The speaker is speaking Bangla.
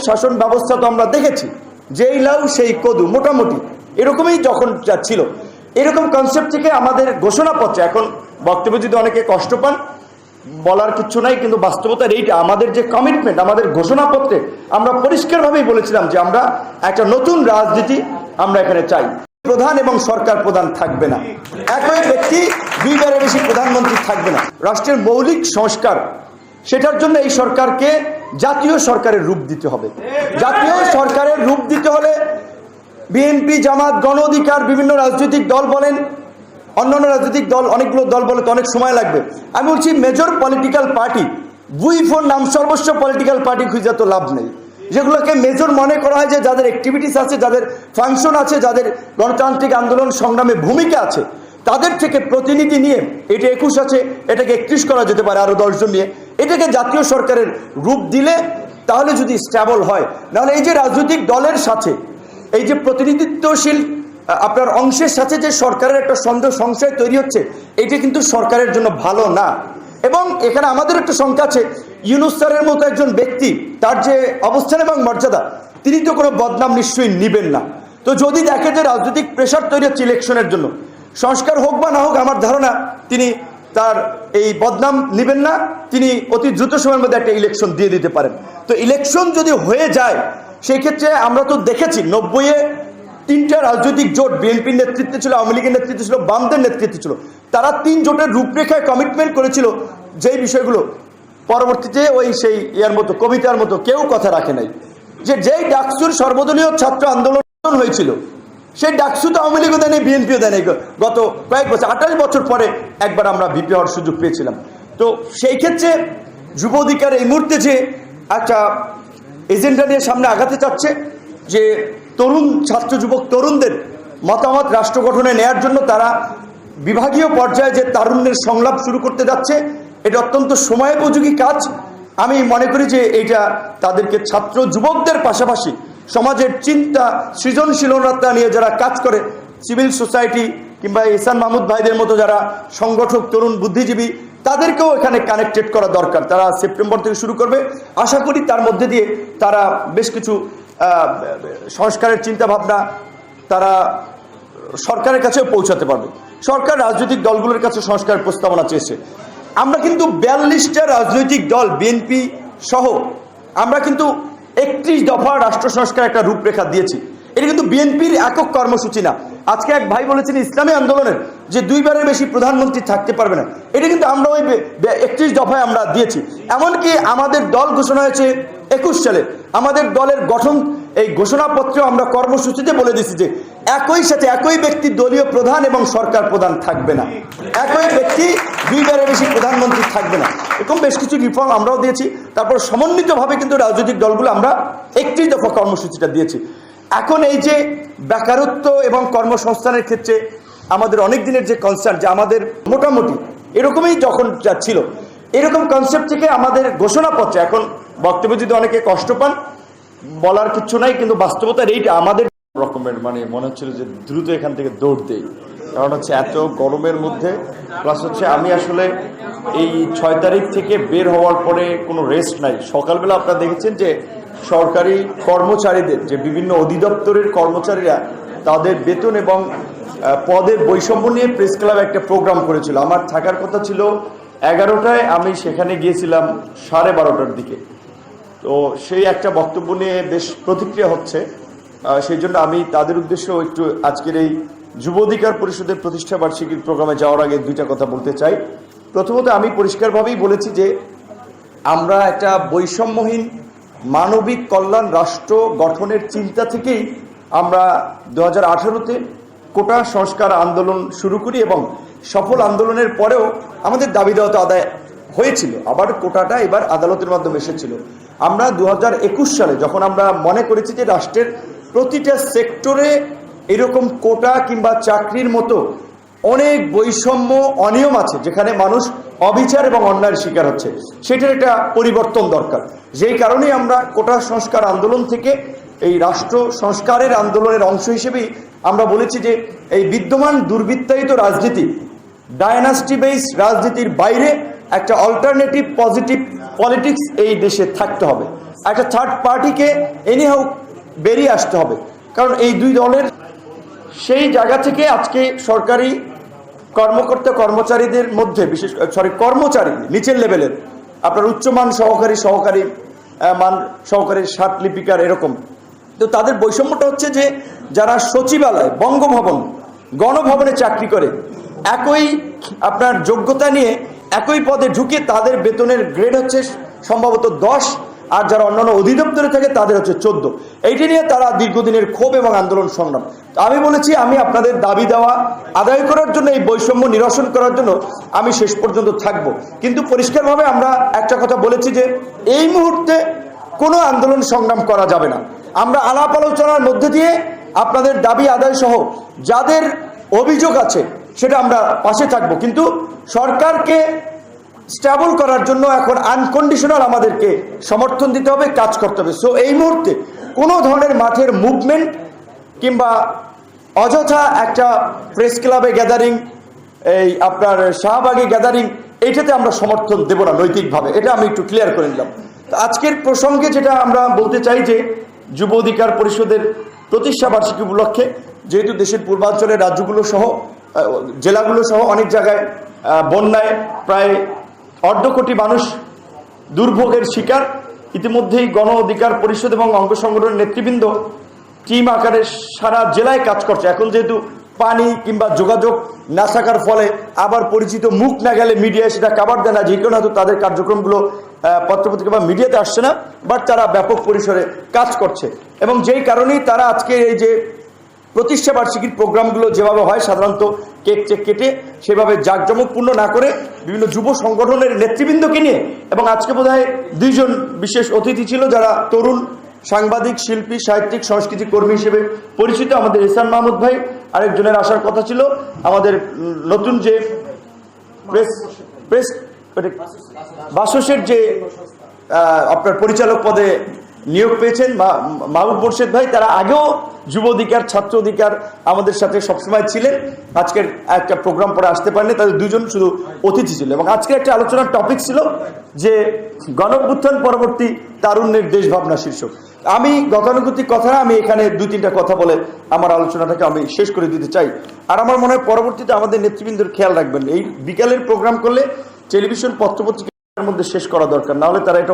শাসন ব্যবস্থা তো আমরা দেখেছি, যেই লাউ সেই কদু, মোটামুটি এরকমই যখন ছিল, এরকম কনসেপ্ট থেকে আমাদের ঘোষণাপত্রে, এখন বক্তব্য যদি অনেকে কষ্ট পান বলার কিছু নাই, কিন্তু বাস্তবতার এইটা আমাদের যে কমিটমেন্ট, আমাদের ঘোষণাপত্রে আমরা পরিষ্কারভাবেই বলেছিলাম যে আমরা একটা নতুন রাজনীতি আমরা এখানে চাই। প্রধান এবং সরকার প্রধান থাকবে না, একই ব্যক্তি দুইবারের বেশি প্রধানমন্ত্রী থাকবে না। রাষ্ট্রের মৌলিক সংস্কার, সেটার জন্য এই সরকারকে জাতীয় সরকারের রূপ দিতে হবে। জাতীয় সরকারের রূপ দিতে হলে বিএনপি, জামাত, গণ অধিকার, বিভিন্ন রাজনৈতিক দল বলেন, অন্যান্য রাজনৈতিক দল, অনেকগুলো দল বলে তো অনেক সময় লাগবে। আমি বলছি মেজর পলিটিক্যাল পার্টি, বুই4 নাম সর্বস্ব পলিটিক্যাল পার্টি খুঁজে তো লাভ নেই। যেগুলোকে মেজর মনে করা হয়, যে যাদের অ্যাক্টিভিটিস আছে, যাদের ফাংশন আছে, যাদের গণতান্ত্রিক আন্দোলন সংগ্রামে ভূমিকা আছে, তাদের থেকে প্রতিনিধি নিয়ে, এটা 21 আছে, এটাকে 31 করা যেতে পারে আরো 10 জন নিয়ে, এটাকে জাতীয় সরকারের রূপ দিলে তাহলে যদি স্টেবল হয়। নাহলে এই যে রাজনৈতিক দলের সাথে এই যে প্রতিনিধিত্বশীল আপনার অংশের সাথে যে সরকারের একটা সংশয় তৈরি হচ্ছে, এটা কিন্তু সরকারের জন্য ভালো না। এবং এখানে আমাদের একটা সংখ্যা আছে, ইউনূস স্যারের মতো একজন ব্যক্তি, তার যে অবস্থান এবং মর্যাদা, তিনি তো কোনো বদনাম নিশ্চয়ই নিবেন না। তো যদি দেখে যে রাজনৈতিক প্রেশার তৈরি হচ্ছে ইলেকশনের জন্য, সংস্কার হোক বা না হোক, আমার ধারণা তিনি তার এই বদনাম নিবেন না, তিনি অতি দ্রুত সময়ের মধ্যে একটা ইলেকশন দিয়ে দিতে পারেন। তো ইলেকশন যদি হয়ে যায়, সেই ক্ষেত্রে আমরা তো দেখেছি 90-এ 3টা রাজনৈতিক জোট, বিএনপির নেতৃত্বে ছিল, আওয়ামী লীগের নেতৃত্বে ছিল, বামদের নেতৃত্বে ছিল, তারা 3 জোটের রূপরেখায় কমিটমেন্ট করেছিল যেই বিষয়গুলো পরবর্তীতে ওই সেই ইয়ার মতো, কবিতার মতো কেউ কথা রাখে নাই। যে যেই ডাকসুর সর্বদলীয় ছাত্র আন্দোলন হয়েছিল, সেই ডাকসু তো আওয়ামী লীগও দেয় নাই, বিএনপিও দেয় নাই। গত কয়েক বছর, 28 বছর পরে একবার আমরা ভিপি হওয়ার সুযোগ পেয়েছিলাম। তো সেই ক্ষেত্রে যুব অধিকার এই মুহূর্তে যে একটা এজেন্ডা নিয়ে সামনে আগাতে চাচ্ছে, যে তরুণ ছাত্র যুবক তরুণদের মতামত রাষ্ট্র গঠনে নেয়ার জন্য তারা বিভাগীয় পর্যায়ে যে তারুণ্যের সংলাপ শুরু করতে যাচ্ছে, এটা অত্যন্ত সময়োপযোগী কাজ। আমি মনে করি যে এইটা তাদেরকে ছাত্র যুবকদের পাশাপাশি সমাজের চিন্তা, সৃজনশীলতা নিয়ে যারা কাজ করে, সিভিল সোসাইটি কিংবা ইহসান মাহমুদ ভাইদের মতো যারা সংগঠক, তরুণ বুদ্ধিজীবী, তাদেরকেও এখানে কানেক্টেড করা দরকার। তারা সেপ্টেম্বর থেকে শুরু করবে, আশা করি তার মধ্যে দিয়ে তারা বেশ কিছু সংস্কারের চিন্তা ভাবনা তারা সরকারের কাছেও পৌঁছাতে পারবে। সরকার রাজনৈতিক দলগুলোর কাছে সংস্কারের প্রস্তাবনা চেয়েছে। আমরা কিন্তু 42টা রাজনৈতিক দল, বিএনপি সহ, আমরা কিন্তু 31 দফা রাষ্ট্র সংস্কার একটা রূপরেখা দিয়েছি। এটা কিন্তু বিএনপির একক কর্মসূচি না। আজকে এক ভাই বলেছেন ইসলামী আন্দোলনের যে 2বারের বেশি প্রধানমন্ত্রী থাকতে পারবে না, এটা কিন্তু আমরা ওই 31 দফায় আমরা দিয়েছি। এমনকি আমাদের দল ঘোষণা হয়েছে 21 সালে, আমাদের দলের গঠন এই ঘোষণাপত্রে আমরা কর্মসূচিতে বলে দিচ্ছি যে একই সাথে একই ব্যক্তি দলীয় প্রধান এবং সরকার প্রধান থাকবে না, একই ব্যক্তি 2বারের বেশি প্রধানমন্ত্রী থাকবে না। এরকম বেশ কিছু রিফর্ম আমরাও দিয়েছি। তারপর সমন্বিতভাবে কিন্তু রাজনৈতিক দলগুলো আমরা 31 দফা কর্মসূচিটা দিয়েছি। এখন এই যে বেকারত্ব এবং কর্মসংস্থানের ক্ষেত্রে আমাদের অনেক দিনের যে কনসার্ন, যে আমাদের মোটামুটি এরকমই যখন ছিল, এরকম কনসেপ্ট থেকে আমাদের ঘোষণাপত্রে, এখন বক্তব্য যদি অনেকে কষ্ট পান বলার কিছু নাই, কিন্তু বাস্তবতার এইটা আমাদের রকমের মনে হচ্ছিল যে দ্রুত এখান থেকে দৌড় দেই। কারণ হচ্ছে এত গরমের মধ্যে, প্লাস হচ্ছে আমি আসলে এই 6 তারিখ থেকে বের হওয়ার পরে কোনো রেস্ট নাই। সকালবেলা আপনারা দেখেছেন যে সরকারি কর্মচারীদের, যে বিভিন্ন অধিদপ্তরের কর্মচারীরা তাদের বেতন এবং পদের বৈষম্য নিয়ে প্রেস ক্লাব একটা প্রোগ্রাম করেছিল। আমার থাকার কথা ছিল 11টায়, আমি সেখানে গিয়েছিলাম 12:30টার দিকে। তো সেই একটা বক্তব্য নিয়ে বেশ প্রতিক্রিয়া হচ্ছে, সেই জন্য আমি তাদের উদ্দেশ্যে একটু আজকের এই যুব অধিকার পরিষদের প্রতিষ্ঠা বার্ষিকীর প্রোগ্রামে যাওয়ার আগে 2টা কথা বলতে চাই। প্রথমত আমি পরিষ্কারভাবেই বলেছি যে আমরা একটা বৈষম্যহীন মানবিক কল্যাণ রাষ্ট্র গঠনের চিন্তা থেকেই আমরা 2018-তে কোটা সংস্কার আন্দোলন শুরু করি, এবং সফল আন্দোলনের পরেও আমাদের দাবি দেওয়া তো আদায় হয়েছিল। আবার কোটাটা এবার আদালতের মাধ্যমে এসেছিল। আমরা 2021 সালে যখন আমরা মনে করেছি যে রাষ্ট্রের প্রতিটা সেক্টরে এরকম কোটা কিংবা চাকরির মতো অনেক বৈষম্য, অনিয়ম আছে, যেখানে মানুষ অবিচার এবং অন্যায়ের শিকার হচ্ছে, সেটার একটা পরিবর্তন দরকার। যেই কারণেই আমরা কোটা সংস্কার আন্দোলন থেকে এই রাষ্ট্র সংস্কারের আন্দোলনের অংশ হিসেবেই আমরা বলেছি যে এই বিদ্যমান দুর্বৃত্তায়িত রাজনীতি, ডায়নাস্টি বেস রাজনীতির বাইরে একটা অল্টারনেটিভ পজিটিভ পলিটিক্স এই দেশে থাকতে হবে। একটা থার্ড পার্টিকে এনিহাউ বেরিয়ে আসতে হবে, কারণ এই দুই দলের সেই জায়গা থেকে আজকে সরকারি কর্মকর্তা কর্মচারীদের মধ্যে বিশেষ কর্মচারী নিচের লেভেলের আপনার উচ্চমান সহকারী মান সহকারী সাত লিপিকার এরকম, তো তাদের বৈষম্যটা হচ্ছে যে যারা সচিবালয় বঙ্গভবন গণভবনে চাকরি করে একই আপনার যোগ্যতা নিয়ে একই পদে ঢুকে তাদের বেতনের গ্রেড হচ্ছে সম্ভবত 10, আর যারা অন্যান্য অধিদপ্তরে থাকে তাদের হচ্ছে 14। এইটি নিয়ে তারা দীর্ঘদিনের ক্ষোভ এবং আন্দোলন সংগ্রাম। আমি বলেছি আমি আপনাদের দাবি দেওয়া আদায় করার জন্য, এই বৈষম্য নিরসন করার জন্য আমি শেষ পর্যন্ত থাকব। কিন্তু পরিষ্কারভাবে আমরা একটা কথা বলেছি যে এই মুহূর্তে কোনো আন্দোলন সংগ্রাম করা যাবে না। আমরা আলাপ আলোচনার মধ্যে দিয়ে আপনাদের দাবি আদায় সহ যাদের অভিযোগ আছে সেটা আমরা পাশে থাকব, কিন্তু সরকারকে স্টেবল করার জন্য এখন আনকন্ডিশনাল আমাদেরকে সমর্থন দিতে হবে, কাজ করতে হবে। সো এই মুহূর্তে কোনো ধরনের মাঠের মুভমেন্ট কিংবা অযথা একটা প্রেস ক্লাবে গ্যাদারিং, এই আপনার শাহবাগে গ্যাদারিং, এইটাতে আমরা সমর্থন দেব না নৈতিকভাবে, এটা আমি একটু ক্লিয়ার করে নিলাম। তো আজকের প্রসঙ্গে যেটা আমরা বলতে চাই যে যুব অধিকার পরিষদের প্রতিষ্ঠা বার্ষিকী উপলক্ষে যেহেতু দেশের পূর্বাঞ্চলের রাজ্যগুলো সহ জেলাগুলো সহ অনেক জায়গায় বন্যায় প্রায় 1.5 কোটি মানুষ দুর্ভোগের শিকার, ইতিমধ্যেই গণ অধিকার পরিষদ এবং অঙ্গ সংগঠনের নেতৃবৃন্দ টিম আকারে সারা জেলায় কাজ করছে। এখন যেহেতু পানি কিংবা যোগাযোগ না থাকার ফলে আবার পরিচিত মুখ না গেলে মিডিয়ায় সেটা কাভার দেয় না, যে কারণে হয়তো তাদের কার্যক্রমগুলো পত্রপত্রিকা বা মিডিয়াতে আসছে না, বাট তারা ব্যাপক পরিসরে কাজ করছে। এবং যেই কারণেই তারা আজকে এই যে প্রতিষ্ঠা বার্ষিকীর প্রোগ্রামগুলো যেভাবে হয় সাধারণত কেক চেক কেটে সেভাবে জাঁকজমকপূর্ণ না করে বিভিন্ন যুব সংগঠনের নেতৃবৃন্দকে নিয়ে, এবং আজকে বোধহয় 2 জন বিশেষ অতিথি ছিল যারা তরুণ সাংবাদিক, শিল্পী, সাহিত্যিক, সংস্কৃতি কর্মী হিসেবে পরিচিত, আমাদের এহসান মাহমুদ ভাই, আরেকজনের আসার কথা ছিল আমাদের নতুন যে প্রেস বাসসের যে আপনার পরিচালক পদে নিয়োগ পেয়েছেন মাহবুব মোর্শেদ ভাই, তারা আগেও যুব অধিকার ছাত্র অধিকার আমাদের সাথে সবসময় ছিলেন। আজকের একটা প্রোগ্রাম পরে আসতে পারেনি, তাদের 2 জন শুধু অতিথি ছিল। এবং আজকের একটা আলোচনার টপিক ছিল যে গণঅভ্যুত্থান পরবর্তী তারুণ্যের দেশভাবনা শীর্ষক। আমি গতানুগতিক কথা, আমি এখানে 2-3টা কথা বলে আমার আলোচনাটাকে আমি শেষ করে দিতে চাই। আর আমার মনে হয় পরবর্তীতে আমাদের নেতৃবৃন্দের খেয়াল রাখবেন, এই বিকালের প্রোগ্রাম করলে টেলিভিশন পত্রপত্রিকার মধ্যে শেষ করা দরকার, না হলে তারা এটা